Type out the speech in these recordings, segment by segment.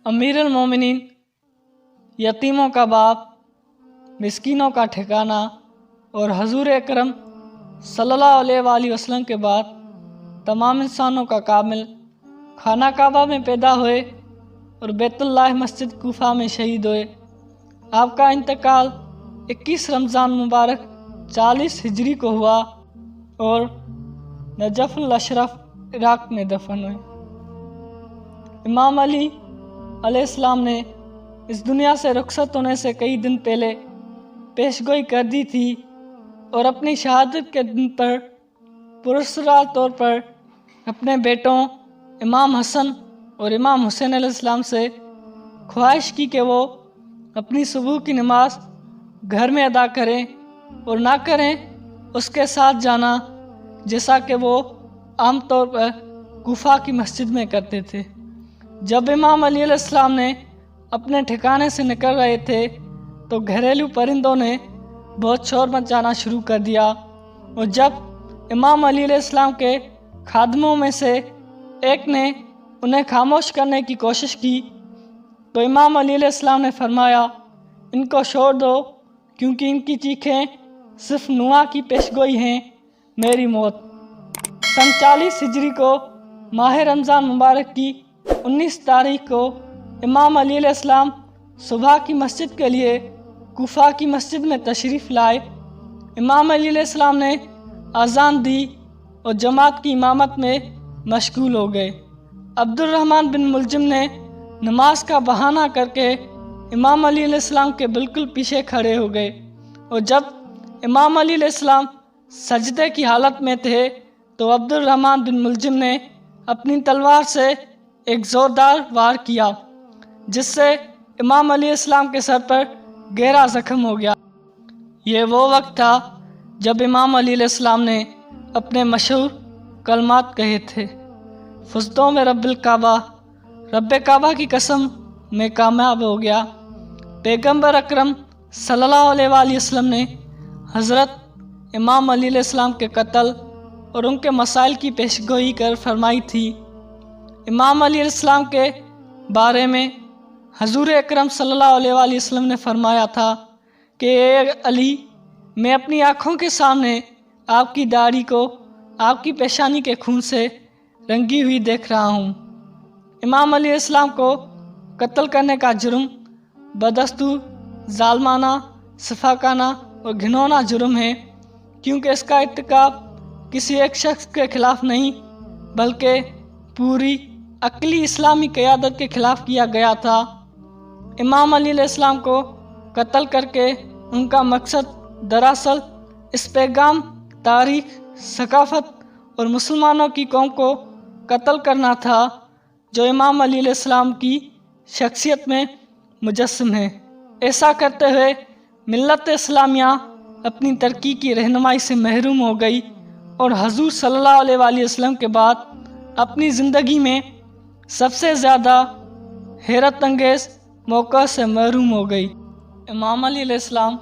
अमीर मोमिनीन, यतीमों का बाप, मिस्कीनों का ठिकाना और हजूर अकरम सल्लल्लाहु अलैहि वसल्लम के बाद तमाम इंसानों का कामिल, खाना काबा में पैदा हुए और बैतुल्लाह मस्जिद कूफा में शहीद हुए। आपका इंतकाल 21 रमज़ान मुबारक 40 हिजरी को हुआ और नजफ़ुल अशरफ इराक़ में दफन हुए। इमाम अली अलैहिस्सलाम ने इस दुनिया से रुखसत होने से कई दिन पहले पेशगोई कर दी थी और अपनी शहादत के दिन पर पुरस्कार तौर पर अपने बेटों इमाम हसन और इमाम हुसैन अलैहिस्सलाम से ख्वाहिश की कि वो अपनी सुबह की नमाज घर में अदा करें और ना करें उसके साथ जाना, जैसा कि वो आम तौर पर कूफा की मस्जिद में करते थे। जब इमाम अली अलैहिस्सलाम ने अपने ठिकाने से निकल रहे थे तो घरेलू परिंदों ने बहुत शोर मचाना शुरू कर दिया और जब इमाम अली अलैहिस्सलाम के खादमों में से एक ने उन्हें खामोश करने की कोशिश की तो इमाम अली अलैहिस्सलाम ने फरमाया, इनको छोड़ दो क्योंकि इनकी चीखें सिर्फ नुआ की पेशगोई हैं मेरी मौत। सन 40 हिजरी को माह रमज़ान मुबारक की 19 तारीख को इमाम अली अलैहिस्सलाम सुबह की मस्जिद के लिए कूफा की मस्जिद में तशरीफ़ लाए। इमाम अली अलैहिस्सलाम ने अज़ान दी और जमात की इमामत में मशगूल हो गए। अब्दुर्रहमान बिन मुलजिम ने नमाज का बहाना करके इमाम अली अलैहिस्सलाम के बिल्कुल पीछे खड़े हो गए और जब इमाम अली अलैहिस्सलाम सजदे की हालत में थे तो अब्दुर्रहमान बिन मुलजिम ने अपनी तलवार से एक ज़ोरदार वार किया जिससे इमाम अली अलैहिस्सलाम के सर पर गहरा ज़ख्म हो गया। ये वो वक्त था जब इमाम अली अलैहिस्सलाम ने अपने मशहूर कलमात कहे थे, फुज़्तों में रब्बिल काबा, रब्बे काबा की कसम मैं कामयाब हो गया। पैगंबर अकरम सल्लल्लाहु अलैहि वसल्लम ने हज़रत इमाम अली अलैहिस्सलाम के कत्ल और उनके मसाइल की पेशगोई कर फरमाई थी। इमाम अली अलैहिस्सलाम के बारे में हजूर अकरम सल्लल्लाहु अलैहि वसल्लम ने फरमाया था कि ए अली, मैं अपनी आँखों के सामने आपकी दाढ़ी को आपकी पेशानी के खून से रंगी हुई देख रहा हूँ। इमाम अली अलैहिस्सलाम को कत्ल करने का जुर्म बदस्तूर, जालमाना, सफाकाना और घिनौना जुर्म है क्योंकि इसका इर्तिकाब किसी एक शख्स के खिलाफ नहीं बल्कि पूरी अक्ली इस्लामी क़यादत के खिलाफ किया गया था। इमाम अली अलैहिस्सलाम को कत्ल करके उनका मकसद दरअसल इस पैगाम, तारीख़, सकाफ़त और मुसलमानों की कौम को कत्ल करना था जो इमाम अली अलैहिस्सलाम की शख्सियत में मुजस्सम है। ऐसा करते हुए मिल्लत इस्लामिया अपनी तरक्की की रहनुमाई से महरूम हो गई और हजूर सल्लल्लाहु अलैहि वसल्लम के बाद अपनी ज़िंदगी में सबसे ज़्यादा हैरत अंगेज़ मौक़ा से महरूम हो गई। इमाम अली अलैहिस्सलाम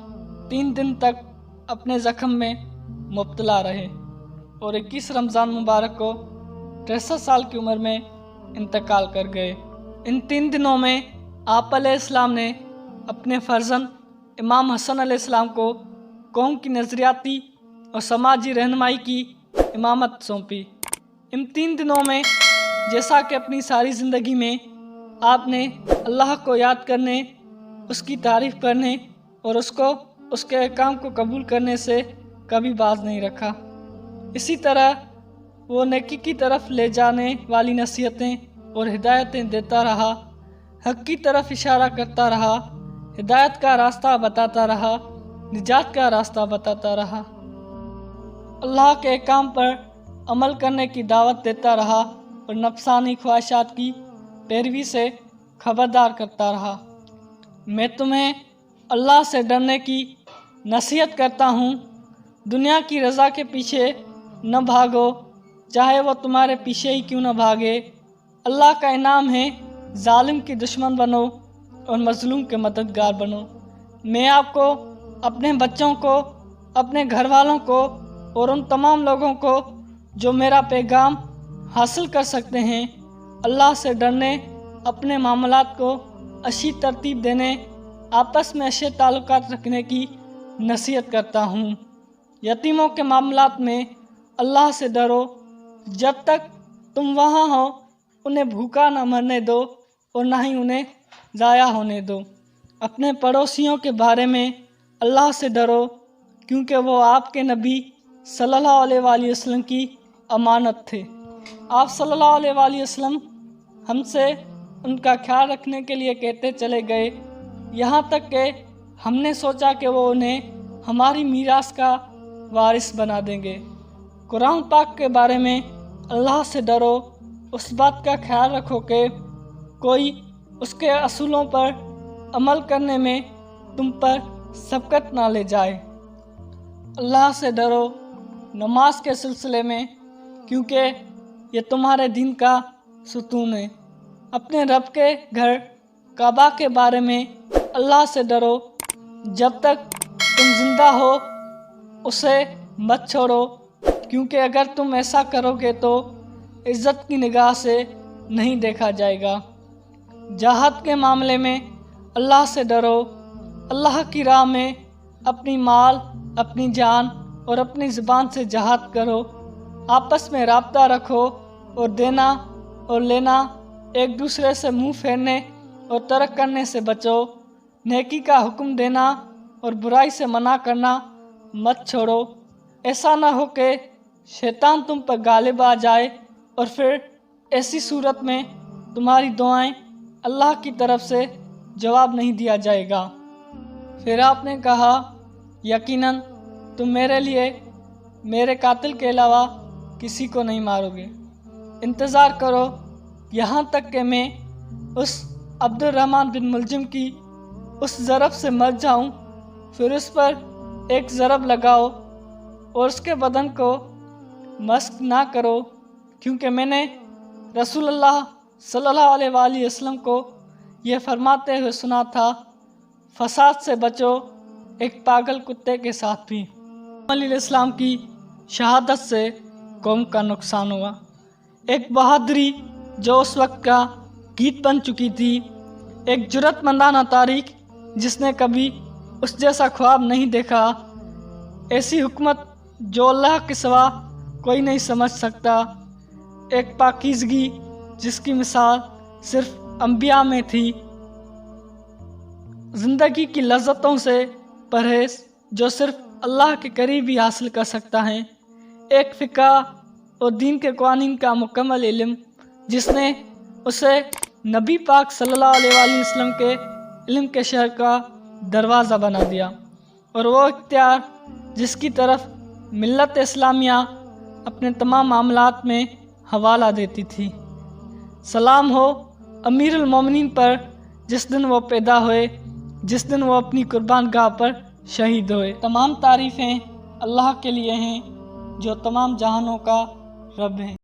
3 दिन तक अपने ज़ख्म में मुब्तला रहे और 21 रमज़ान मुबारक को 63 साल की उम्र में इंतकाल कर गए। इन 3 दिनों में आप अलैहिस्सलाम ने अपने फ़र्जंद इमाम हसन अलैहिस्सलाम को कौम की नज़रियाती और समाजी रहनुमाई की इमामत सौंपी। इन 3 दिनों में जैसा कि अपनी सारी ज़िंदगी में आपने अल्लाह को याद करने, उसकी तारीफ़ करने और उसके अहकाम को कबूल करने से कभी बाज नहीं रखा। इसी तरह वो नेकी की तरफ ले जाने वाली नसीहतें और हिदायतें देता रहा, हक़ की तरफ इशारा करता रहा, हिदायत का रास्ता बताता रहा, निजात का रास्ता बताता रहा, अल्लाह के अहकाम पर अमल करने की दावत देता रहा और नफ्सानी ख्वाहिशात की पैरवी से खबरदार करता रहा। मैं तुम्हें अल्लाह से डरने की नसीहत करता हूँ, दुनिया की रज़ा के पीछे न भागो, चाहे वो तुम्हारे पीछे ही क्यों न भागे। अल्लाह का इनाम है, जालिम की दुश्मन बनो और मज़लूम के मददगार बनो। मैं आपको, अपने बच्चों को, अपने घर वालों को और उन तमाम लोगों को जो मेरा पैगाम हासिल कर सकते हैं, अल्लाह से डरने, اپنے معاملات کو اچھی ترتیب دینے، آپس میں اچھے تعلقات رکھنے کی نصیحت کرتا ہوں۔ یتیموں کے معاملات میں اللہ سے ڈرو، جب تک تم وہاں ہو انہیں بھوکا نہ مرنے دو اور نہ ہی انہیں ضائع ہونے دو۔ اپنے پڑوسیوں کے بارے میں اللہ سے ڈرو، کیونکہ وہ آپ کے نبی صلی اللہ علیہ وآلہ وسلم کی امانت تھے۔ آپ صلی اللہ علیہ وآلہ وسلم ہم سے ان کا خیال رکھنے کے لیے کہتے چلے گئے، یہاں تک کہ ہم نے سوچا کہ وہ انہیں ہماری میراث کا وارث بنا دیں گے۔ قرآن پاک کے بارے میں اللہ سے ڈرو، اس بات کا خیال رکھو کہ کوئی اس کے اصولوں پر عمل کرنے میں تم پر سبقت نہ لے جائے۔ اللہ سے ڈرو نماز کے سلسلے میں، کیونکہ یہ تمہارے دین کا ستون ہے۔ اپنے رب کے گھر کعبہ کے بارے میں اللہ سے ڈرو، جب تک تم زندہ ہو اسے مت چھوڑو، کیونکہ اگر تم ایسا کرو گے تو عزت کی نگاہ سے نہیں دیکھا جائے گا۔ جہاد کے معاملے میں اللہ سے ڈرو، اللہ کی راہ میں اپنی مال، اپنی جان اور اپنی زبان سے جہاد کرو۔ آپس میں رابطہ رکھو اور دینا اور لینا، ایک دوسرے سے منہ پھیرنے اور ترک کرنے سے بچو۔ نیکی کا حکم دینا اور برائی سے منع کرنا مت چھوڑو، ایسا نہ ہو کہ شیطان تم پر غالب آ جائے اور پھر ایسی صورت میں تمہاری دعائیں اللہ کی طرف سے جواب نہیں دیا جائے گا۔ پھر آپ نے کہا، یقیناً تم میرے لیے میرے قاتل کے علاوہ کسی کو نہیں مارو گے۔ انتظار کرو یہاں تک کہ میں اس عبد الرحمن بن ملجم کی اس ضرب سے مر جاؤں، پھر اس پر ایک ضرب لگاؤ اور اس کے بدن کو مسخ نہ کرو، کیونکہ میں نے رسول اللہ صلی اللہ علیہ وآلہ وسلم کو یہ فرماتے ہوئے سنا تھا، فساد سے بچو ایک پاگل کتے کے ساتھ بھی۔ علیہ السلام کی شہادت سے قوم کا نقصان ہوا۔ ایک بہادری جو اس وقت کا گیت بن چکی تھی، ایک جرأت مندانہ تاریخ جس نے کبھی اس جیسا خواب نہیں دیکھا، ایسی حکمت جو اللہ کے سوا کوئی نہیں سمجھ سکتا، ایک پاکیزگی جس کی مثال صرف انبیاء میں تھی، زندگی کی لذتوں سے پرہیز جو صرف اللہ کے قریب ہی حاصل کر سکتا ہے، ایک فقہ اور دین کے قوانین کا مکمل علم جس نے اسے نبی پاک صلی اللہ علیہ وآلہ وسلم کے علم کے شہر کا دروازہ بنا دیا، اور وہ اختیار جس کی طرف ملت اسلامیہ اپنے تمام معاملات میں حوالہ دیتی تھی۔ سلام ہو امیر المومنین پر، جس دن وہ پیدا ہوئے، جس دن وہ اپنی قربان گاہ پر شہید ہوئے۔ تمام تعریفیں اللہ کے لیے ہیں جو تمام جہانوں کا رب ہے۔